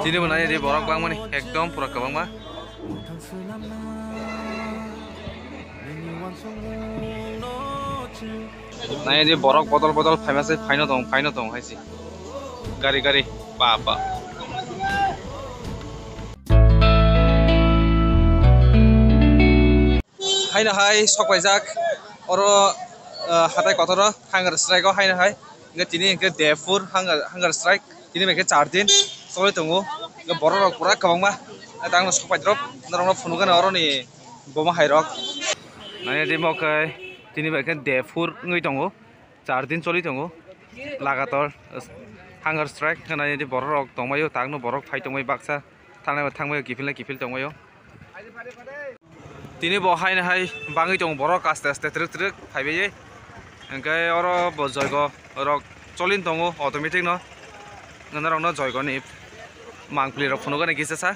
Tini mo nanya di borok bang mani, ekdom pura kabang ma. Nanya di borok botol famous final tong hai si. Gari pa. Hai na hai sok baijak oro hatai kotor hunger strike hai na hai. Nge tini nge Devpur hunger strike tini meke 4 din soloi tongo nge borok pura kabang ma. Tang sok bajdrop norong funugan oro ni boma hai rok. Nanya di mokai tini meke Devpur ngai tongo 4 din soloi tongo lagator hunger strike nanya di borok tongmayo tangno borok phai tongmai baksa thangmayo kifil tongmayo. Tini bo hai na hai bangi tong borok aste truk phaibe engkai oro bo joygo rok cholin tongo automatic no nganarok no joygo ni mangpli rok phunuga ni kisa sa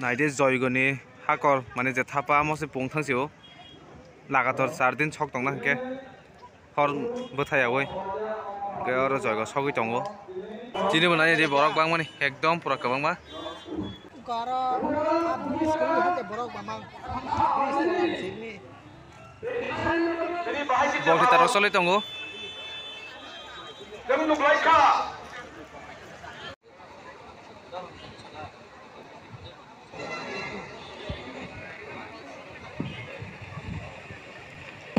naide joygo ni hakor mane je thapa mose pungthangsiu lagator 4 din sok tongna ke hor bothayaoi engkai oro joygo sogui tongo tini bo nai je borok bangmani ekdom pura kabangma Bok kita soloi tongo.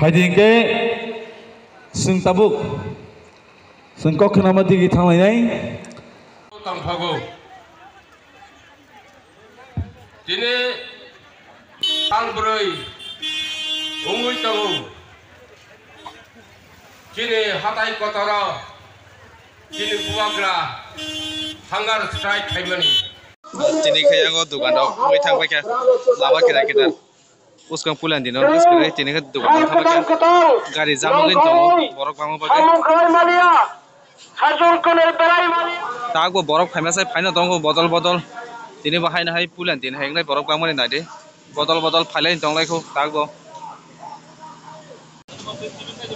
Faidingke sung tabuk sung kok kenamati ki thanglai tangphago dini albroi ungui tongo dini hatai kotara dini buagra hunger strike thaimani Tini kaya ngo dukan dok ngai thang ba kya lama kira uskang pulan dino us kira tini ka dukan thang ba kya gari jam ngai tongo borok bang ba tak bo borok famous ai phaina tongo botol tini ba hai na hai pulan tin hai ngai borok bang mani nai de botol phailai tonglai ko tak bo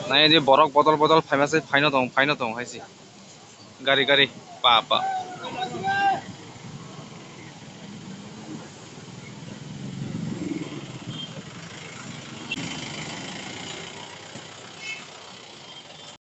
nai de borok botol famous ai phaina tong hai si gari pa